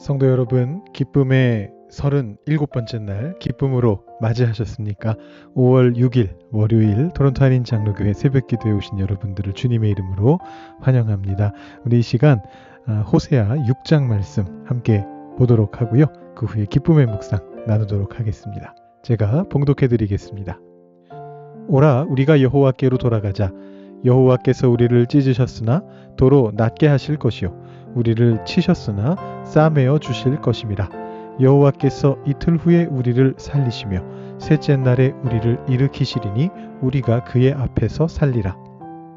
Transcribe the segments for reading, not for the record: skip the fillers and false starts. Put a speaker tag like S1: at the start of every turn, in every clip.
S1: 성도 여러분, 기쁨의 37번째 날 기쁨으로 맞이하셨습니까? 5월 6일 월요일 토론토 한인 장로교회 새벽기도에 오신 여러분들을 주님의 이름으로 환영합니다. 우리 이 시간 호세아 6장 말씀 함께 보도록 하고요. 그 후에 기쁨의 묵상 나누도록 하겠습니다. 제가 봉독해 드리겠습니다. 오라, 우리가 여호와께로 돌아가자. 여호와께서 우리를 찢으셨으나 도로 낫게 하실 것이요 우리를 치셨으나 싸매어 주실 것임이라. 여호와께서 이틀 후에 우리를 살리시며 셋째 날에 우리를 일으키시리니 우리가 그의 앞에서 살리라.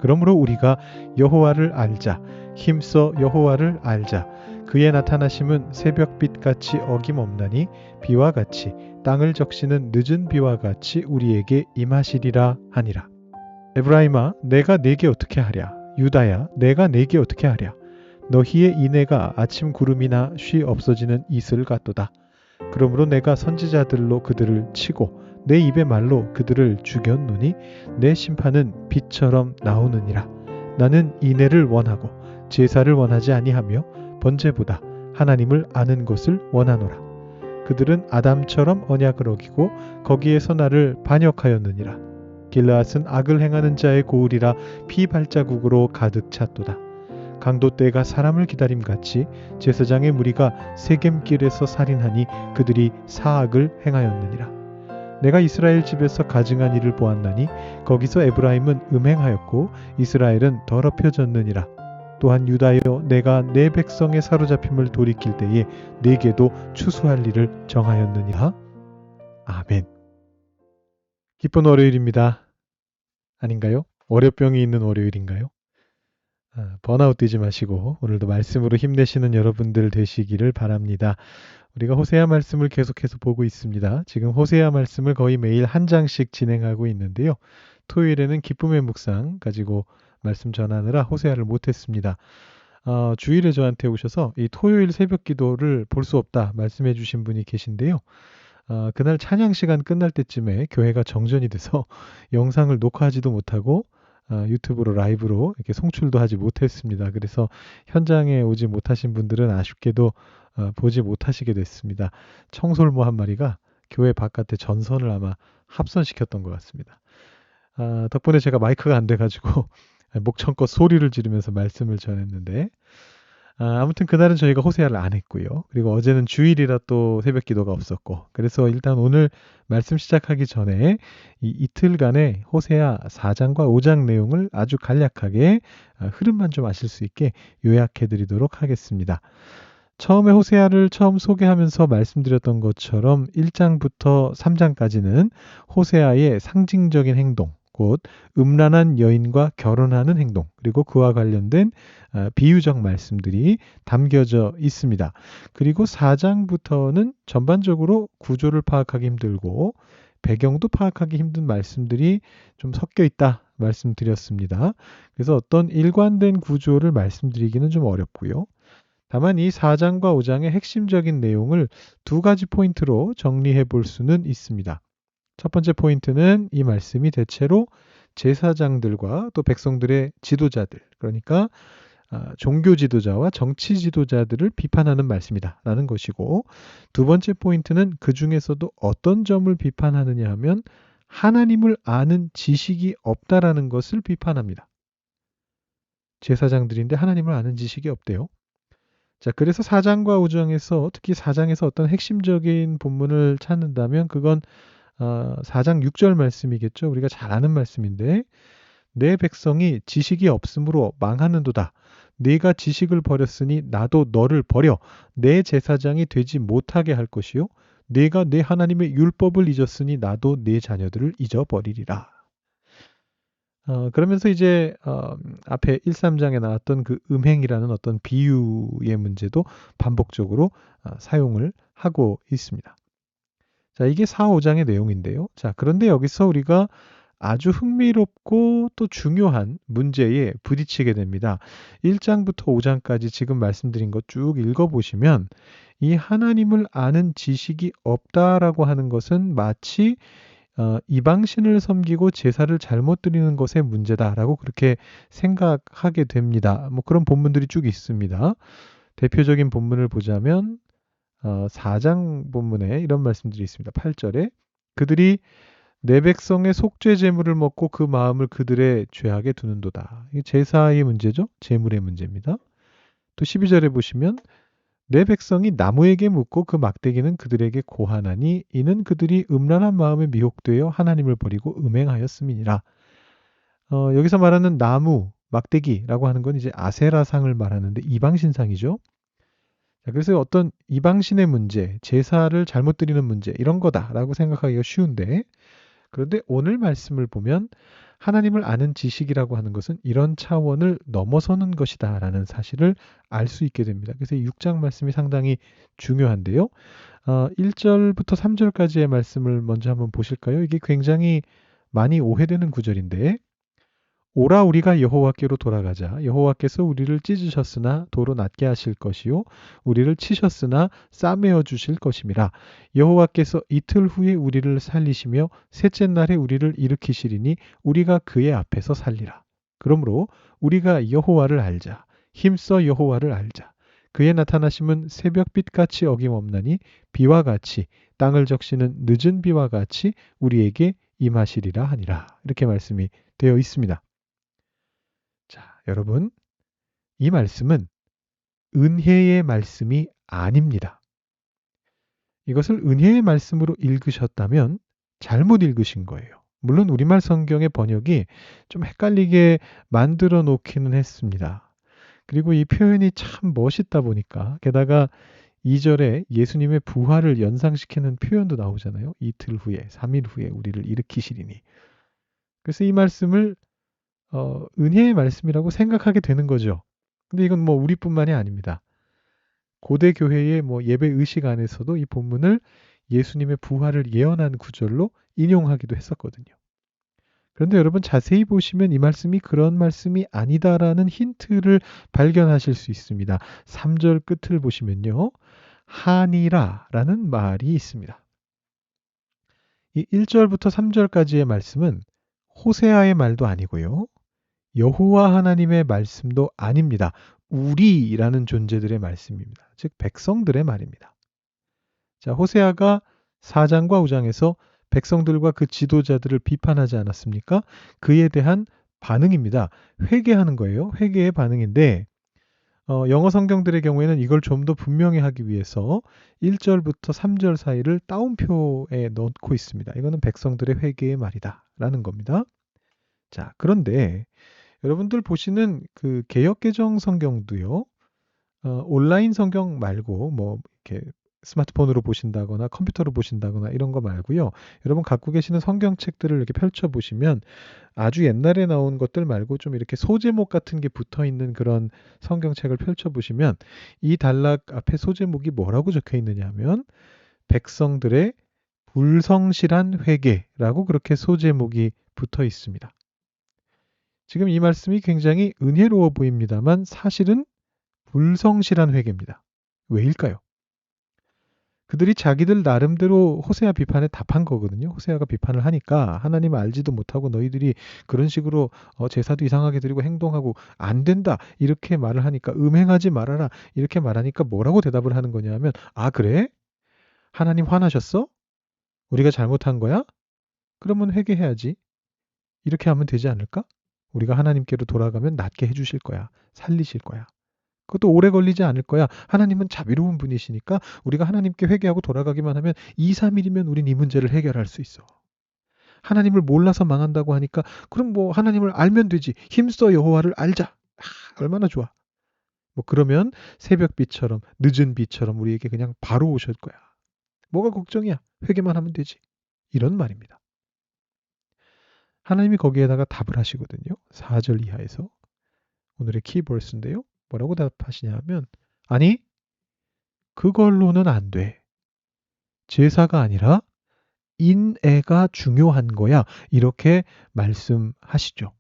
S1: 그러므로 우리가 여호와를 알자. 힘써 여호와를 알자. 그의 나타나심은 새벽빛같이 어김없나니 비와 같이 땅을 적시는 늦은 비와 같이 우리에게 임하시리라 하니라. 에브라임아, 내가 네게 어떻게 하랴? 유다야, 내가 네게 어떻게 하랴? 너희의 인애가 아침 구름이나 쉬 없어지는 이슬 같도다. 그러므로 내가 선지자들로 그들을 치고 내 입의 말로 그들을 죽였노니 내 심판은 빛처럼 나오느니라. 나는 인애를 원하고 제사를 원하지 아니하며 번제보다 하나님을 아는 것을 원하노라. 그들은 아담처럼 언약을 어기고 거기에서 나를 반역하였느니라. 길르앗은 악을 행하는 자의 고을이라 피 발자국으로 가득 찼도다. 강도 떼가 사람을 기다림같이 제사장의 무리가 세겜길에서 살인하니 그들이 사악을 행하였느니라. 내가 이스라엘 집에서 가증한 일을 보았나니 거기서 에브라임은 음행하였고 이스라엘은 더럽혀졌느니라. 또한 유다여, 내가 내 백성의 사로잡힘을 돌이킬 때에 네게도 추수할 일을 정하였느니라. 아멘. 기쁜 월요일입니다. 아닌가요? 월요병이 있는 월요일인가요? 번아웃 뛰지 마시고 오늘도 말씀으로 힘내시는 여러분들 되시기를 바랍니다. 우리가 호세아 말씀을 계속해서 보고 있습니다. 지금 호세아 말씀을 거의 매일 한 장씩 진행하고 있는데요. 토요일에는 기쁨의 묵상 가지고 말씀 전하느라 호세아를 못했습니다. 주일에 저한테 오셔서 이 토요일 새벽 기도를 볼 수 없다 말씀해 주신 분이 계신데요. 그날 찬양 시간 끝날 때쯤에 교회가 정전이 돼서 영상을 녹화하지도 못하고 유튜브로 라이브로 이렇게 송출도 하지 못했습니다. 그래서 현장에 오지 못하신 분들은 아쉽게도 보지 못하시게 됐습니다. 청솔모 한 마리가 교회 바깥에 전선을 아마 합선시켰던 것 같습니다. 덕분에 제가 마이크가 안 돼가지고 목청껏 소리를 지르면서 말씀을 전했는데 아무튼 그날은 저희가 호세아를 안 했고요. 그리고 어제는 주일이라 또 새벽 기도가 없었고, 그래서 일단 오늘 말씀 시작하기 전에 이 이틀간의 호세아 4장과 5장 내용을 아주 간략하게 흐름만 좀 아실 수 있게 요약해 드리도록 하겠습니다. 처음에 호세아를 처음 소개하면서 말씀드렸던 것처럼 1장부터 3장까지는 호세아의 상징적인 행동, 곧 음란한 여인과 결혼하는 행동, 그리고 그와 관련된 비유적 말씀들이 담겨져 있습니다. 그리고 4장부터는 전반적으로 구조를 파악하기 힘들고 배경도 파악하기 힘든 말씀들이 좀 섞여 있다 말씀드렸습니다. 그래서 어떤 일관된 구조를 말씀드리기는 좀 어렵고요. 다만 이 4장과 5장의 핵심적인 내용을 두 가지 포인트로 정리해 볼 수는 있습니다. 첫 번째 포인트는 이 말씀이 대체로 제사장들과 또 백성들의 지도자들, 그러니까 종교 지도자와 정치 지도자들을 비판하는 말씀이다라는 것이고, 두 번째 포인트는 그 중에서도 어떤 점을 비판하느냐 하면 하나님을 아는 지식이 없다라는 것을 비판합니다. 제사장들인데 하나님을 아는 지식이 없대요. 자, 그래서 4장과 5장에서 특히 4장에서 어떤 핵심적인 본문을 찾는다면 그건 4장 6절 말씀이겠죠. 우리가 잘 아는 말씀인데 내 백성이 지식이 없으므로 망하는도다. 네가 지식을 버렸으니 나도 너를 버려 내 제사장이 되지 못하게 할 것이요. 네가 내 하나님의 율법을 잊었으니 나도 네 자녀들을 잊어버리리라. 그러면서 이제 앞에 1, 3장에 나왔던 그 음행이라는 어떤 비유의 문제도 반복적으로 사용을 하고 있습니다. 자, 이게 4, 5장의 내용인데요. 자, 그런데 여기서 우리가 아주 흥미롭고 또 중요한 문제에 부딪히게 됩니다. 1장부터 5장까지 지금 말씀드린 것 쭉 읽어보시면 이 하나님을 아는 지식이 없다라고 하는 것은 마치 이방신을 섬기고 제사를 잘못 드리는 것의 문제다라고 그렇게 생각하게 됩니다. 뭐 그런 본문들이 쭉 있습니다. 대표적인 본문을 보자면 4장 본문에 이런 말씀들이 있습니다. 8절에 그들이 내 백성의 속죄 제물을 먹고 그 마음을 그들의 죄악에 두는도다. 이게 제사의 문제죠. 제물의 문제입니다. 또 12절에 보시면 내 백성이 나무에게 묻고 그 막대기는 그들에게 고하나니 이는 그들이 음란한 마음에 미혹되어 하나님을 버리고 음행하였음이니라. 여기서 말하는 나무, 막대기라고 하는 건 이제 아세라상을 말하는데 이방신상이죠. 자, 그래서 어떤 이방신의 문제, 제사를 잘못 드리는 문제 이런 거다라고 생각하기가 쉬운데 그런데 오늘 말씀을 보면 하나님을 아는 지식이라고 하는 것은 이런 차원을 넘어서는 것이다라는 사실을 알 수 있게 됩니다. 그래서 이 6장 말씀이 상당히 중요한데요. 1절부터 3절까지의 말씀을 먼저 한번 보실까요? 이게 굉장히 많이 오해되는 구절인데 오라 우리가 여호와께로 돌아가자. 여호와께서 우리를 찢으셨으나 도로 낫게 하실 것이요 우리를 치셨으나 싸매어 주실 것임이라. 여호와께서 이틀 후에 우리를 살리시며 셋째 날에 우리를 일으키시리니 우리가 그의 앞에서 살리라. 그러므로 우리가 여호와를 알자. 힘써 여호와를 알자. 그의 나타나심은 새벽빛같이 어김없나니 비와 같이 땅을 적시는 늦은 비와 같이 우리에게 임하시리라 하니라. 이렇게 말씀이 되어 있습니다. 자, 여러분, 이 말씀은 은혜의 말씀이 아닙니다. 이것을 은혜의 말씀으로 읽으셨다면 잘못 읽으신 거예요. 물론 우리말 성경의 번역이 좀 헷갈리게 만들어 놓기는 했습니다. 그리고 이 표현이 참 멋있다 보니까 게다가 2절에 예수님의 부활을 연상시키는 표현도 나오잖아요. 이틀 후에, 3일 후에 우리를 일으키시리니. 그래서 이 말씀을 은혜의 말씀이라고 생각하게 되는 거죠. 근데 이건 뭐 우리뿐만이 아닙니다. 고대 교회의 뭐 예배 의식 안에서도 이 본문을 예수님의 부활을 예언한 구절로 인용하기도 했었거든요. 그런데 여러분 자세히 보시면 이 말씀이 그런 말씀이 아니다라는 힌트를 발견하실 수 있습니다. 3절 끝을 보시면요. 하니라라는 말이 있습니다. 이 1절부터 3절까지의 말씀은 호세아의 말도 아니고요. 여호와 하나님의 말씀도 아닙니다. 우리라는 존재들의 말씀입니다. 즉 백성들의 말입니다. 자, 호세아가 4장과 5장에서 백성들과 그 지도자들을 비판하지 않았습니까? 그에 대한 반응입니다. 회개하는 거예요. 회개의 반응인데 영어 성경들의 경우에는 이걸 좀 더 분명히 하기 위해서 1절부터 3절 사이를 따옴표에 넣고 있습니다. 이거는 백성들의 회개의 말이다 라는 겁니다. 자, 그런데 여러분들 보시는 그 개역개정 성경도요. 온라인 성경 말고 뭐 이렇게 스마트폰으로 보신다거나 컴퓨터로 보신다거나 이런 거 말고요. 여러분 갖고 계시는 성경책들을 이렇게 펼쳐 보시면 아주 옛날에 나온 것들 말고 좀 이렇게 소제목 같은 게 붙어 있는 그런 성경책을 펼쳐 보시면 이 단락 앞에 소제목이 뭐라고 적혀 있느냐 하면 백성들의 불성실한 회개라고 그렇게 소제목이 붙어 있습니다. 지금 이 말씀이 굉장히 은혜로워 보입니다만 사실은 불성실한 회개입니다. 왜일까요? 그들이 자기들 나름대로 호세아 비판에 답한 거거든요. 호세아가 비판을 하니까 하나님을 알지도 못하고 너희들이 그런 식으로 제사도 이상하게 드리고 행동하고 안 된다 이렇게 말을 하니까 음행하지 말아라 이렇게 말하니까 뭐라고 대답을 하는 거냐 하면 아 그래? 하나님 화나셨어? 우리가 잘못한 거야? 그러면 회개해야지. 이렇게 하면 되지 않을까? 우리가 하나님께로 돌아가면 낫게 해주실 거야. 살리실 거야. 그것도 오래 걸리지 않을 거야. 하나님은 자비로운 분이시니까 우리가 하나님께 회개하고 돌아가기만 하면 2, 3일이면 우린 이 문제를 해결할 수 있어. 하나님을 몰라서 망한다고 하니까 그럼 뭐 하나님을 알면 되지. 힘써 여호와를 알자. 얼마나 좋아. 뭐 그러면 새벽비처럼 늦은 비처럼 우리에게 그냥 바로 오실 거야. 뭐가 걱정이야. 회개만 하면 되지. 이런 말입니다. 하나님이 거기에다가 답을 하시거든요. 4절 이하에서. 오늘의 키버스인데요. 뭐라고 답하시냐면 아니 그걸로는 안 돼. 제사가 아니라 인애가 중요한 거야. 이렇게 말씀하시죠.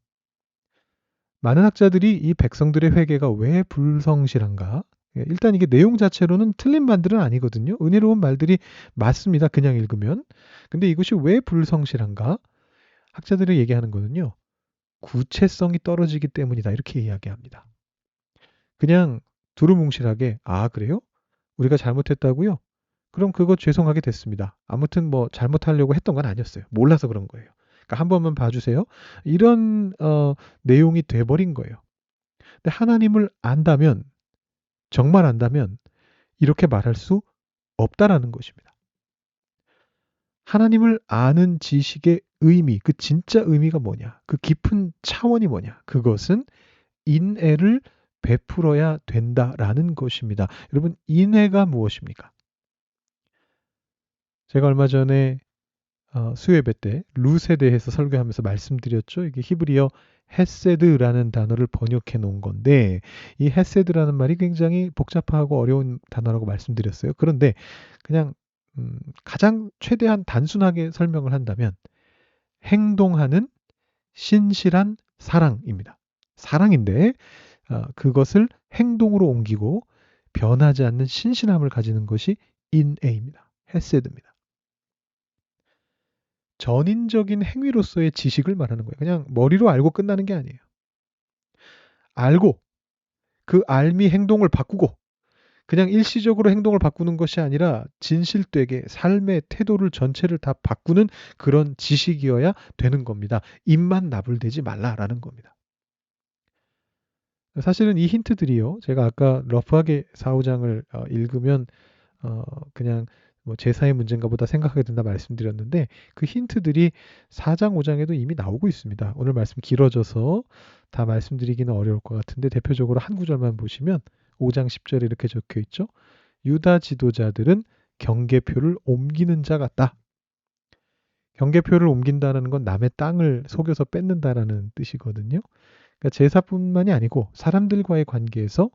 S1: 많은 학자들이 이 백성들의 회개가 왜 불성실한가? 일단 이게 내용 자체로는 틀린 말들은 아니거든요. 은혜로운 말들이 맞습니다. 그냥 읽으면. 근데 이것이 왜 불성실한가? 학자들이 얘기하는 거는요. 구체성이 떨어지기 때문이다. 이렇게 이야기합니다. 그냥 두루뭉실하게 아 그래요? 우리가 잘못했다고요? 그럼 그거 죄송하게 됐습니다. 아무튼 뭐 잘못하려고 했던 건 아니었어요. 몰라서 그런 거예요. 그러니까 한 번만 봐주세요. 이런 내용이 돼버린 거예요. 근데 하나님을 안다면, 정말 안다면 이렇게 말할 수 없다라는 것입니다. 하나님을 아는 지식의 의미, 그 진짜 의미가 뭐냐? 그 깊은 차원이 뭐냐? 그것은 인애를 베풀어야 된다라는 것입니다. 여러분, 인애가 무엇입니까? 제가 얼마 전에 수요예배 때 룻에 대해서 설교하면서 말씀드렸죠. 이게 히브리어 헤세드라는 단어를 번역해 놓은 건데, 이 헤세드라는 말이 굉장히 복잡하고 어려운 단어라고 말씀드렸어요. 그런데 그냥 가장 최대한 단순하게 설명을 한다면 행동하는 신실한 사랑입니다. 사랑인데 그것을 행동으로 옮기고 변하지 않는 신실함을 가지는 것이 인애입니다. 헤세드입니다. 전인적인 행위로서의 지식을 말하는 거예요. 그냥 머리로 알고 끝나는 게 아니에요. 알고 그 알미 행동을 바꾸고 그냥 일시적으로 행동을 바꾸는 것이 아니라 진실되게 삶의 태도를 전체를 다 바꾸는 그런 지식이어야 되는 겁니다. 입만 나불대지 말라라는 겁니다. 사실은 이 힌트들이요. 제가 아까 러프하게 4, 5장을 읽으면 그냥 뭐 제사의 문제인가 보다 생각하게 된다 말씀드렸는데 그 힌트들이 4장, 5장에도 이미 나오고 있습니다. 오늘 말씀 길어져서 다 말씀드리기는 어려울 것 같은데 대표적으로 한 구절만 보시면 5장 10절에 이렇게 적혀 있죠. 유다 지도자들은 경계표를 옮기는 자 같다. 경계표를 옮긴다는 건 남의 땅을 속여서 뺏는다라는 뜻이거든요. 그러니까 제사뿐만이 아니고 사람들과의 관계에서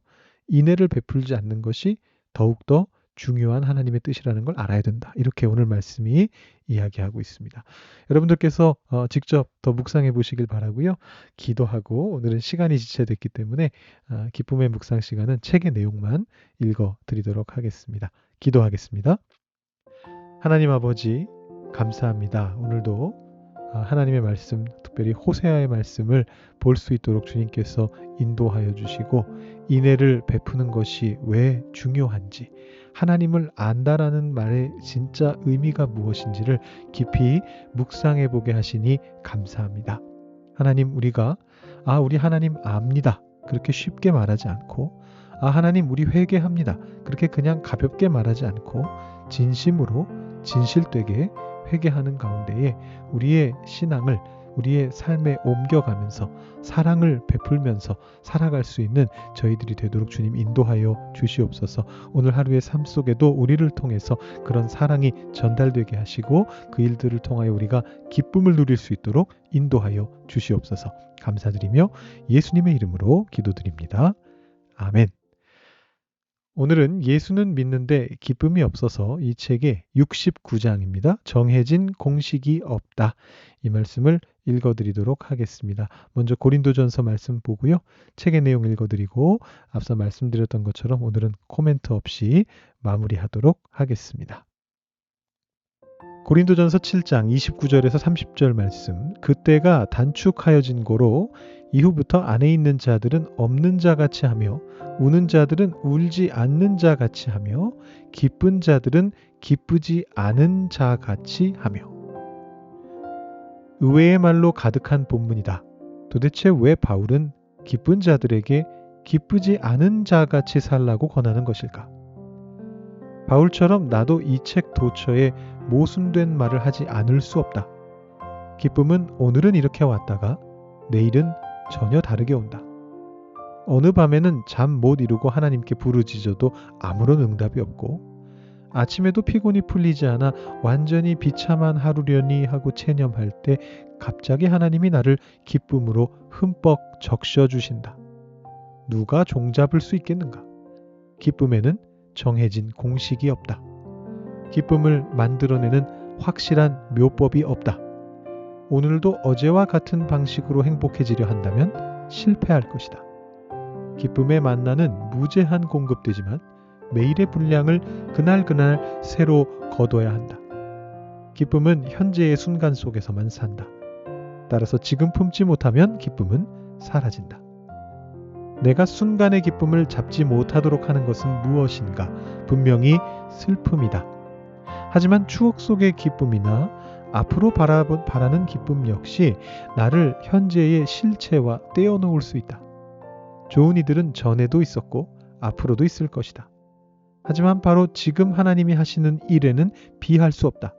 S1: 인애를 베풀지 않는 것이 더욱더 중요한 하나님의 뜻이라는 걸 알아야 된다. 이렇게 오늘 말씀이 이야기하고 있습니다. 여러분들께서 직접 더 묵상해 보시길 바라고요. 기도하고 오늘은 시간이 지체됐기 때문에 기쁨의 묵상 시간은 책의 내용만 읽어 드리도록 하겠습니다. 기도하겠습니다. 하나님 아버지 감사합니다. 오늘도 하나님의 말씀, 특별히 호세아의 말씀을 볼 수 있도록 주님께서 인도하여 주시고 인애를 베푸는 것이 왜 중요한지 하나님을 안다라는 말의 진짜 의미가 무엇인지를 깊이 묵상해 보게 하시니 감사합니다. 하나님 우리가 우리 하나님 압니다. 그렇게 쉽게 말하지 않고 하나님 우리 회개합니다. 그렇게 그냥 가볍게 말하지 않고 진심으로 진실되게 회개하는 가운데에 우리의 신앙을 우리의 삶에 옮겨가면서 사랑을 베풀면서 살아갈 수 있는 저희들이 되도록 주님 인도하여 주시옵소서. 오늘 하루의 삶 속에도 우리를 통해서 그런 사랑이 전달되게 하시고 그 일들을 통하여 우리가 기쁨을 누릴 수 있도록 인도하여 주시옵소서. 감사드리며 예수님의 이름으로 기도드립니다. 아멘. 오늘은 예수는 믿는데 기쁨이 없어서 이 책의 69장입니다. 정해진 공식이 없다. 이 말씀을 읽어드리도록 하겠습니다. 먼저 고린도전서 말씀 보고요. 책의 내용 읽어드리고 앞서 말씀드렸던 것처럼 오늘은 코멘트 없이 마무리하도록 하겠습니다. 고린도전서 7장 29절에서 30절 말씀. 그때가 단축하여진 고로 이후부터 안에 있는 자들은 없는 자 같이 하며 우는 자들은 울지 않는 자 같이 하며 기쁜 자들은 기쁘지 않은 자 같이 하며. 의외의 말로 가득한 본문이다. 도대체 왜 바울은 기쁜 자들에게 기쁘지 않은 자 같이 살라고 권하는 것일까? 바울처럼 나도 이 책 도처에 모순된 말을 하지 않을 수 없다. 기쁨은 오늘은 이렇게 왔다가 내일은 전혀 다르게 온다. 어느 밤에는 잠 못 이루고 하나님께 부르짖어도 아무런 응답이 없고 아침에도 피곤이 풀리지 않아 완전히 비참한 하루려니 하고 체념할 때 갑자기 하나님이 나를 기쁨으로 흠뻑 적셔주신다. 누가 종잡을 수 있겠는가? 기쁨에는 정해진 공식이 없다. 기쁨을 만들어내는 확실한 묘법이 없다. 오늘도 어제와 같은 방식으로 행복해지려 한다면 실패할 것이다. 기쁨의 만나는 무제한 공급되지만 매일의 분량을 그날그날 새로 거둬야 한다. 기쁨은 현재의 순간 속에서만 산다. 따라서 지금 품지 못하면 기쁨은 사라진다. 내가 순간의 기쁨을 잡지 못하도록 하는 것은 무엇인가? 분명히 슬픔이다. 하지만 추억 속의 기쁨이나 앞으로 바라는 기쁨 역시 나를 현재의 실체와 떼어놓을 수 있다. 좋은 이들은 전에도 있었고 앞으로도 있을 것이다. 하지만 바로 지금 하나님이 하시는 일에는 비할 수 없다.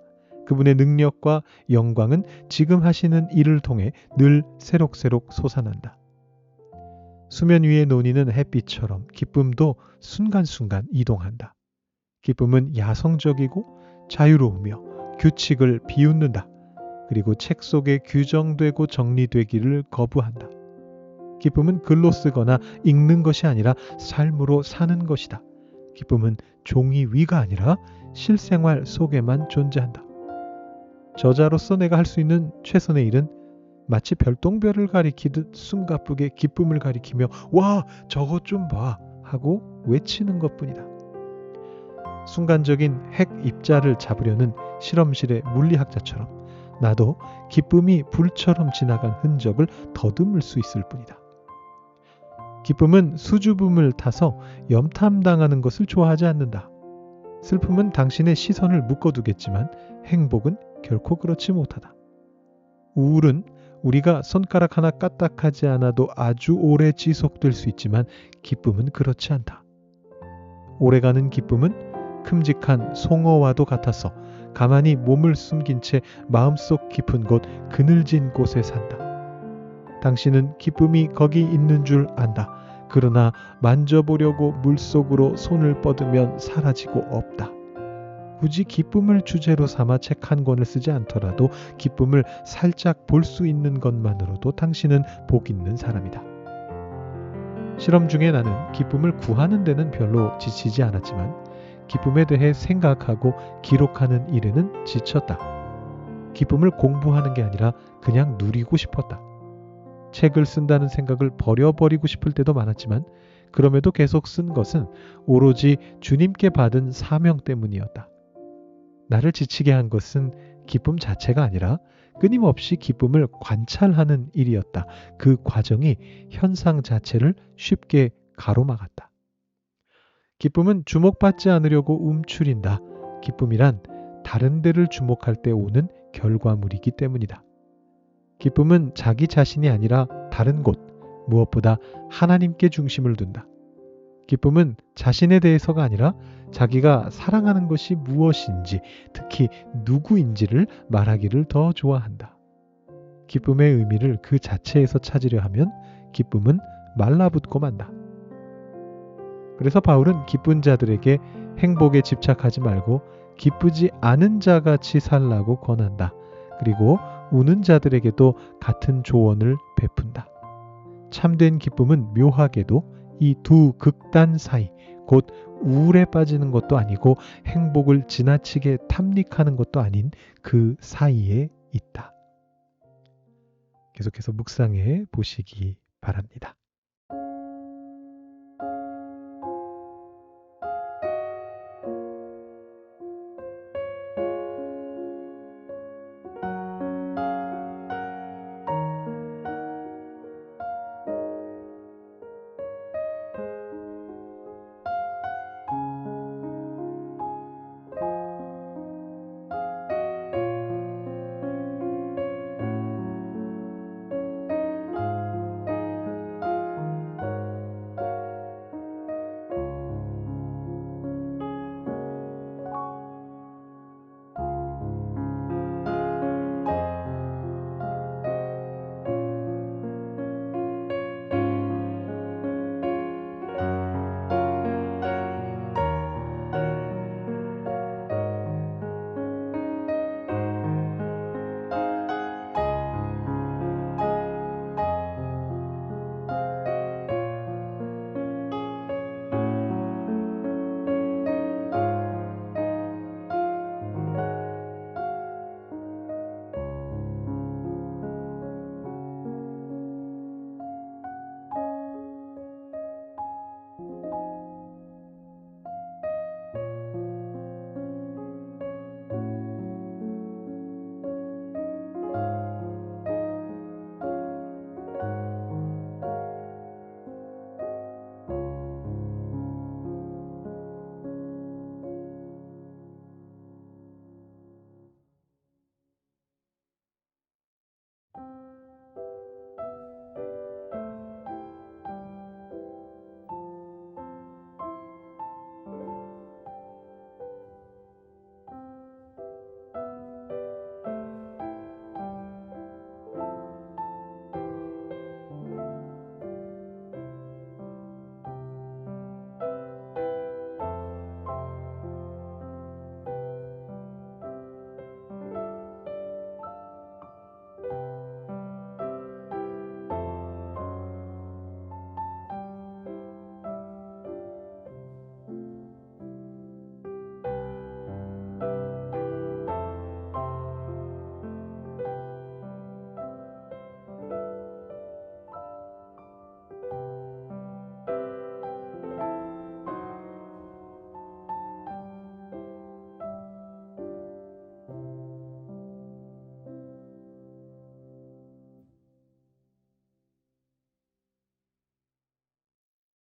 S1: 그분의 능력과 영광은 지금 하시는 일을 통해 늘 새록새록 솟아난다. 수면 위의 논이는 햇빛처럼 기쁨도 순간순간 이동한다. 기쁨은 야성적이고 자유로우며 규칙을 비웃는다. 그리고 책 속에 규정되고 정리되기를 거부한다. 기쁨은 글로 쓰거나 읽는 것이 아니라 삶으로 사는 것이다. 기쁨은 종이 위가 아니라 실생활 속에만 존재한다. 저자로서 내가 할 수 있는 최선의 일은 마치 별똥별을 가리키듯 숨가쁘게 기쁨을 가리키며 와 저것 좀 봐 하고 외치는 것뿐이다. 순간적인 핵 입자를 잡으려는 실험실의 물리학자처럼 나도 기쁨이 불처럼 지나간 흔적을 더듬을 수 있을 뿐이다. 기쁨은 수줍음을 타서 염탐당하는 것을 좋아하지 않는다. 슬픔은 당신의 시선을 묶어두겠지만 행복은 결코 그렇지 못하다. 우울은 우리가 손가락 하나 까딱하지 않아도 아주 오래 지속될 수 있지만 기쁨은 그렇지 않다. 오래가는 기쁨은 큼직한 송어와도 같아서 가만히 몸을 숨긴 채 마음속 깊은 곳 그늘진 곳에 산다. 당신은 기쁨이 거기 있는 줄 안다. 그러나 만져보려고 물속으로 손을 뻗으면 사라지고 없다. 굳이 기쁨을 주제로 삼아 책 한 권을 쓰지 않더라도 기쁨을 살짝 볼 수 있는 것만으로도 당신은 복 있는 사람이다. 실험 중에 나는 기쁨을 구하는 데는 별로 지치지 않았지만 기쁨에 대해 생각하고 기록하는 일에는 지쳤다. 기쁨을 공부하는 게 아니라 그냥 누리고 싶었다. 책을 쓴다는 생각을 버려버리고 싶을 때도 많았지만 그럼에도 계속 쓴 것은 오로지 주님께 받은 사명 때문이었다. 나를 지치게 한 것은 기쁨 자체가 아니라 끊임없이 기쁨을 관찰하는 일이었다. 그 과정이 현상 자체를 쉽게 가로막았다. 기쁨은 주목받지 않으려고 움츠린다. 기쁨이란 다른 데를 주목할 때 오는 결과물이기 때문이다. 기쁨은 자기 자신이 아니라 다른 곳, 무엇보다 하나님께 중심을 둔다. 기쁨은 자신에 대해서가 아니라 자기가 사랑하는 것이 무엇인지, 특히 누구인지를 말하기를 더 좋아한다. 기쁨의 의미를 그 자체에서 찾으려 하면 기쁨은 말라붙고 만다. 그래서 바울은 기쁜 자들에게 행복에 집착하지 말고 기쁘지 않은 자같이 살라고 권한다. 그리고 우는 자들에게도 같은 조언을 베푼다. 참된 기쁨은 묘하게도 이 두 극단 사이, 곧 우울에 빠지는 것도 아니고 행복을 지나치게 탐닉하는 것도 아닌 그 사이에 있다. 계속해서 묵상해 보시기 바랍니다.